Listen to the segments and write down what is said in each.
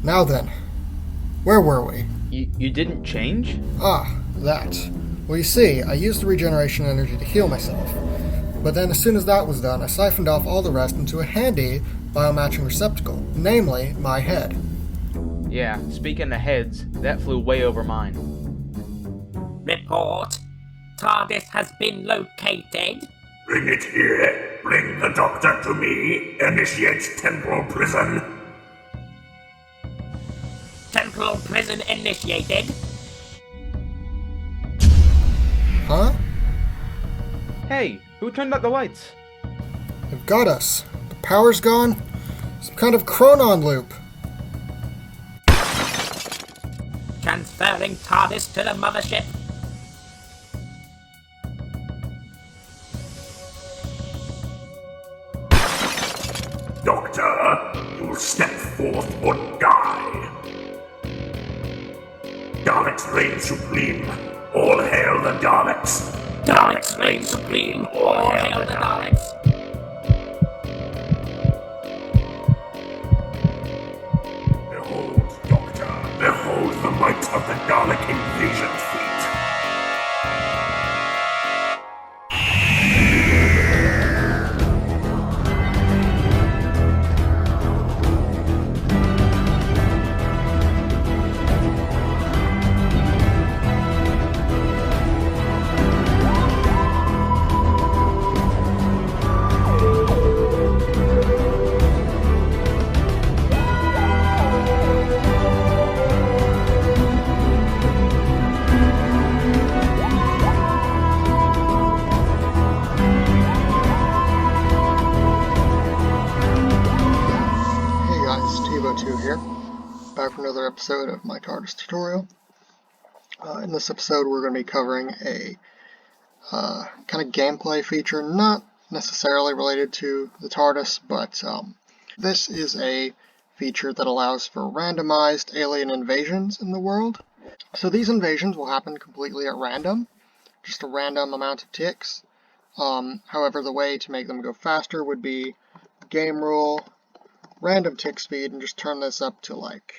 Now then, where were we? You didn't change? Ah, that. Well, you see, I used the regeneration energy to heal myself. But then as soon as that was done, I siphoned off all the rest into a handy biomatching receptacle, namely my head. Yeah, speaking of heads, that flew way over mine. Report. TARDIS has been located. Bring it here. Bring the doctor to me. Initiate temporal prison. Temporal prison initiated. Huh? Hey, who turned out the lights? They've got us. The power's gone. Some kind of chronon loop. Transferring TARDIS to the mothership. Doctor, you'll step forth or die. Daleks reign supreme. All hail the Daleks. Daleks reign supreme. All hail the Daleks. Behold, Doctor. Behold the might of the Dalek invasion fleet. Back for another episode of my TARDIS tutorial. In this episode we're going to be covering a kind of gameplay feature, not necessarily related to the TARDIS, but this is a feature that allows for randomized alien invasions in the world. So these invasions will happen completely at random, just a random amount of ticks. However, the way to make them go faster would be game rule, random tick speed, and just turn this up to like,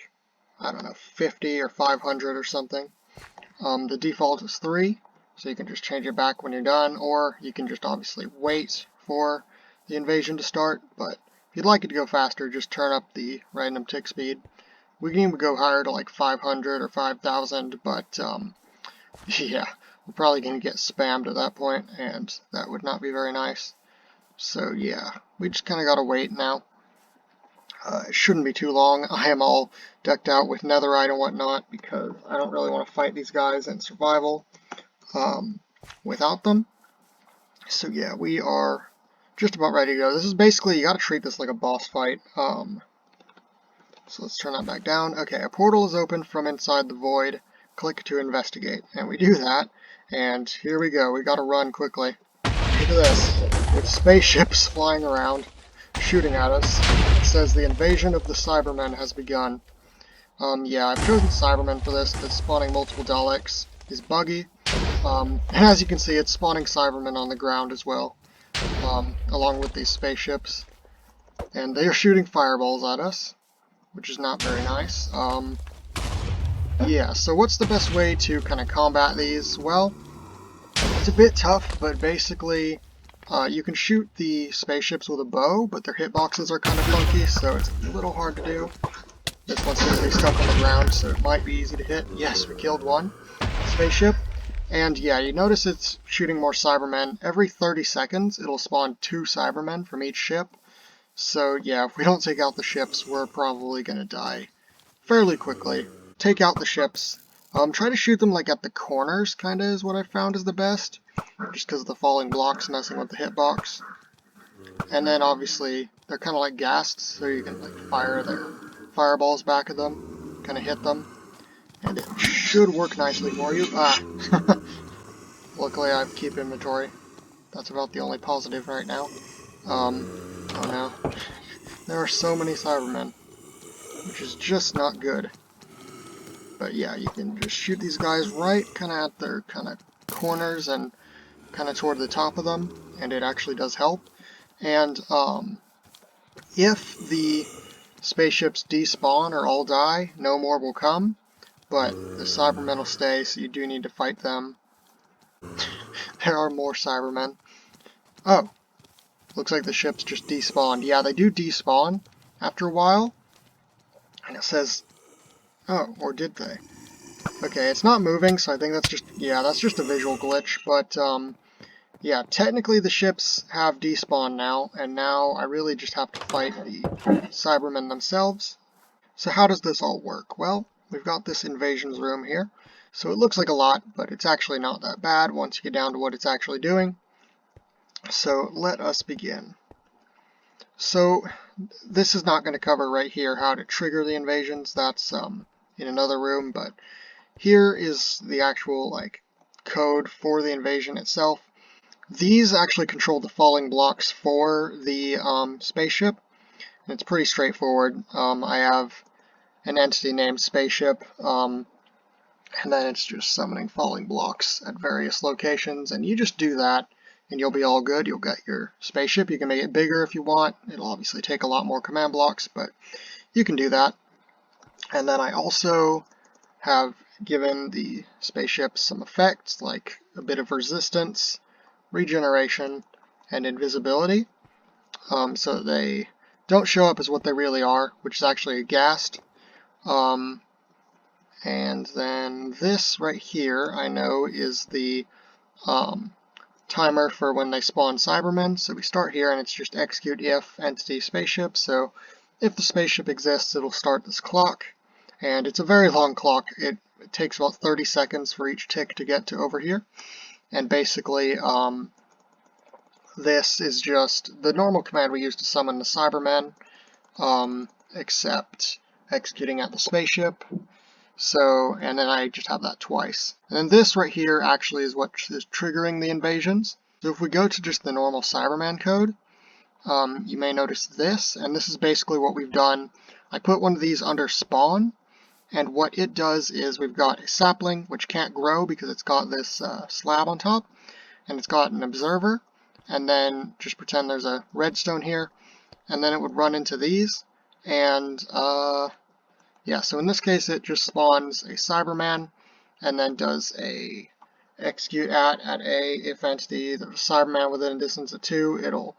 I don't know, 50 or 500 or something. The default is 3, so you can just change it back when you're done, or you can just obviously wait for the invasion to start, but if you'd like it to go faster, just turn up the random tick speed. We can even go higher to like 500 or 5,000, but yeah, we're probably going to get spammed at that point, and that would not be very nice. So yeah, we just kind of gotta wait now. It shouldn't be too long. I am all decked out with netherite and whatnot because I don't really want to fight these guys in survival without them. So yeah, we are just about ready to go. This is basically, you gotta treat this like a boss fight. So let's turn that back down. Okay, a portal is opened from inside the void. Click to investigate. And we do that, and here we go. We gotta run quickly. Look at this, with spaceships flying around, shooting at us. It says the invasion of the Cybermen has begun. Yeah, I've chosen Cybermen for this. It's spawning multiple Daleks. Is buggy. And as you can see, it's spawning Cybermen on the ground as well, along with these spaceships. And they are shooting fireballs at us, which is not very nice. Yeah, so what's the best way to kind of combat these? Well, it's a bit tough, but basically, you can shoot the spaceships with a bow, but their hitboxes are kind of funky, so it's a little hard to do. This one seems to be stuck on the ground, so it might be easy to hit. Yes, we killed one spaceship. And yeah, you notice it's shooting more Cybermen. Every 30 seconds, it'll spawn 2 Cybermen from each ship. So yeah, if we don't take out the ships, we're probably gonna die fairly quickly. Take out the ships. Try to shoot them like at the corners, kinda is what I found is the best. Just because of the falling blocks messing with the hitbox. And then obviously, they're kinda like gassed, so you can like fire their fireballs back at them, kinda hit them. And it should work nicely for you. Ah! Luckily I keep inventory. That's about the only positive right now. Oh no. There are so many Cybermen, which is just not good. But yeah, you can just shoot these guys right kind of at their kind of corners and kind of toward the top of them, and it actually does help. And if the spaceships despawn or all die, no more will come, but the Cybermen will stay, so you do need to fight them. There are more Cybermen. Oh, looks like the ships just despawned. Yeah, they do despawn after a while, and it says, oh, or did they? Okay, it's not moving, so I think that's just, yeah, that's just a visual glitch, but, yeah, technically the ships have despawned now, and now I really just have to fight the Cybermen themselves. So how does this all work? Well, we've got this invasions room here, so it looks like a lot, but it's actually not that bad once you get down to what it's actually doing. So let us begin. So this is not going to cover right here how to trigger the invasions, that's in another room, but here is the actual like code for the invasion itself. These actually control the falling blocks for the spaceship, and it's pretty straightforward. I have an entity named spaceship, and then it's just summoning falling blocks at various locations, and you just do that and you'll be all good. You'll get your spaceship. You can make it bigger if you want. It'll obviously take a lot more command blocks, but you can do that. And then I also have given the spaceship some effects like a bit of resistance, regeneration, and invisibility, so that they don't show up as what they really are, which is actually a ghast. And then this right here I know is the timer for when they spawn Cybermen. So we start here and it's just execute if entity spaceship. So if the spaceship exists, it'll start this clock, and it's a very long clock. It takes about 30 seconds for each tick to get to over here, and basically this is just the normal command we use to summon the Cybermen, except executing at the spaceship. So, and then I just have that twice. And then this right here actually is what is triggering the invasions. So if we go to just the normal Cyberman code, you may notice this, and this is basically what we've done. I put one of these under spawn, and what it does is we've got a sapling, which can't grow because it's got this slab on top, and it's got an observer, and then just pretend there's a redstone here, and then it would run into these, and yeah, so in this case it just spawns a Cyberman, and then does a execute at A if entity, there's a Cyberman within a distance of 2, it'll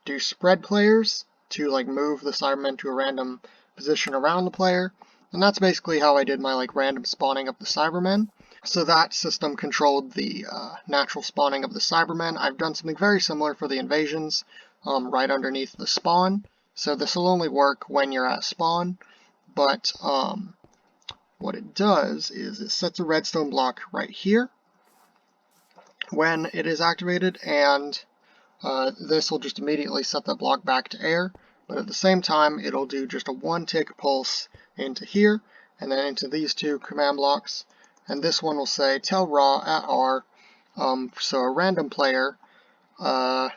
do spread players to like move the Cyberman to a random position around the player, and that's basically how I did my like random spawning of the Cybermen. So that system controlled the natural spawning of the Cybermen. I've done something very similar for the invasions, right underneath the spawn, so this will only work when you're at spawn. But what it does is it sets a redstone block right here when it is activated, and this will just immediately set that block back to air, but at the same time it'll do just a 1-tick pulse into here, and then into these two command blocks, and this one will say tell raw at R, so a random player, a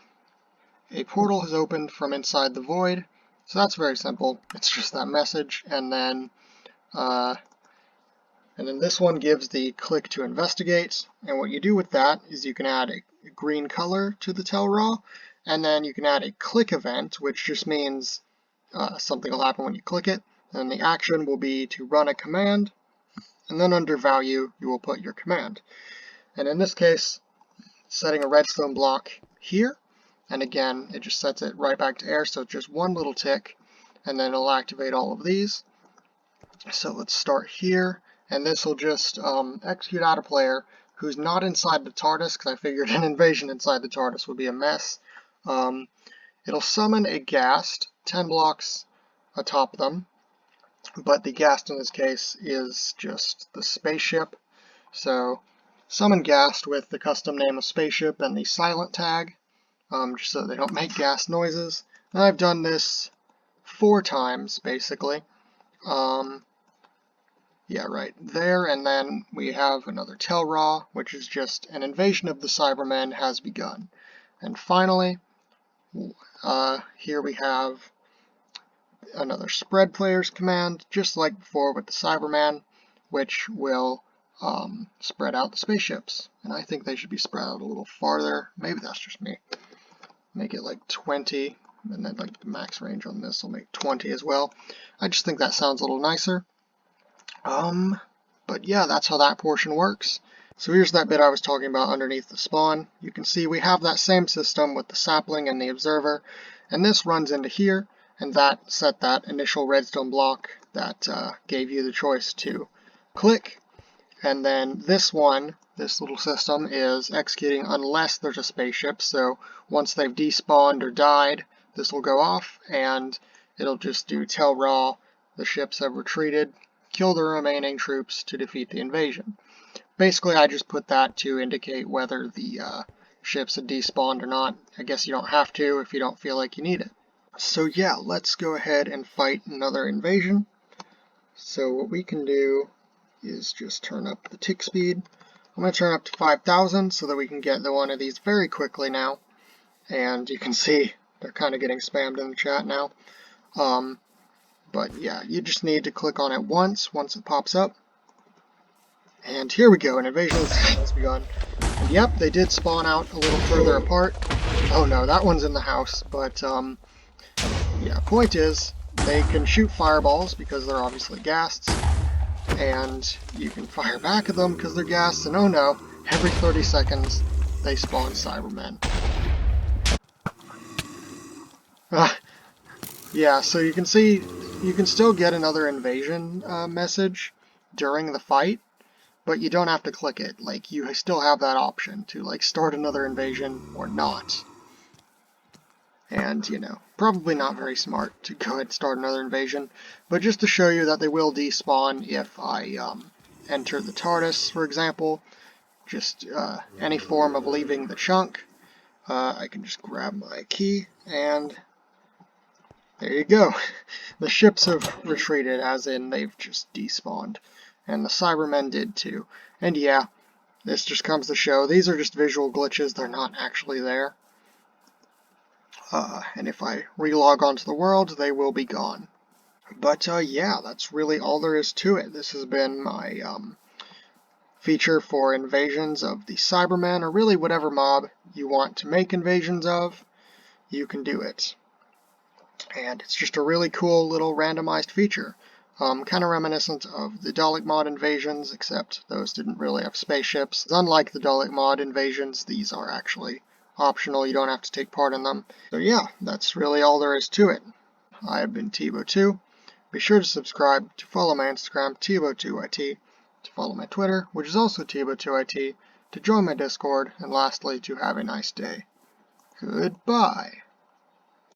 portal has opened from inside the void. So that's very simple, it's just that message, and then this one gives the click to investigate, and what you do with that is you can add a green color to the tell raw, and then you can add a click event, which just means something will happen when you click it, and the action will be to run a command, and then under value you will put your command. And in this case, setting a redstone block here, and again it just sets it right back to air, so it's just one little tick, and then it'll activate all of these. So let's start here, and this will just execute out a player who's not inside the TARDIS, because I figured an invasion inside the TARDIS would be a mess. It'll summon a ghast, 10 blocks atop them, but the ghast in this case is just the spaceship. So summon ghast with the custom name of spaceship and the silent tag, just so they don't make ghast noises. And I've done this 4 times, basically. Yeah, right there, and then we have another tell raw, which is just an invasion of the Cybermen has begun. And finally, here we have another spread players command, just like before with the Cyberman, which will spread out the spaceships. And I think they should be spread out a little farther. Maybe that's just me. Make it like 20. and then like the max range on this will make 20 as well. I just think that sounds a little nicer. But yeah, that's how that portion works. So here's that bit I was talking about underneath the spawn. You can see we have that same system with the sapling and the observer, and this runs into here, and that set that initial redstone block that gave you the choice to click. And then this one, this little system, is executing unless there's a spaceship. So once they've despawned or died, this will go off, and it'll just do tell raw the ships have retreated, kill the remaining troops to defeat the invasion. Basically, I just put that to indicate whether the ships had despawned or not. I guess you don't have to if you don't feel like you need it. So yeah, let's go ahead and fight another invasion. So what we can do is just turn up the tick speed. I'm going to turn up to 5,000 so that we can get the one of these very quickly now. And you can see they're kind of getting spammed in the chat now. But yeah, you just need to click on it once it pops up. And here we go, an invasion has begun. And yep, they did spawn out a little further apart. Oh no, that one's in the house, but yeah, point is, they can shoot fireballs because they're obviously ghasts, and you can fire back at them because they're ghasts, and oh no, every 30 seconds they spawn Cybermen. Yeah, so you can see, you can still get another invasion message during the fight, but you don't have to click it. Like, you still have that option to, like, start another invasion or not. And, you know, probably not very smart to go ahead and start another invasion, but just to show you that they will despawn if I enter the TARDIS, for example, just any form of leaving the chunk. I can just grab my key, and there you go. The ships have retreated, as in they've just despawned. And the Cybermen did too. And yeah, this just comes to show these are just visual glitches, they're not actually there. And if I relog onto the world, they will be gone. But yeah, that's really all there is to it. This has been my feature for invasions of the Cybermen, or really whatever mob you want to make invasions of, you can do it. And it's just a really cool little randomized feature. Kind of reminiscent of the Dalek mod invasions, except those didn't really have spaceships. Unlike the Dalek mod invasions, these are actually optional, you don't have to take part in them. So yeah, that's really all there is to it. I have been Tebow2. Be sure to subscribe, to follow my Instagram, Tebow2IT, to follow my Twitter, which is also Tebow2IT, to join my Discord, and lastly, to have a nice day. Goodbye.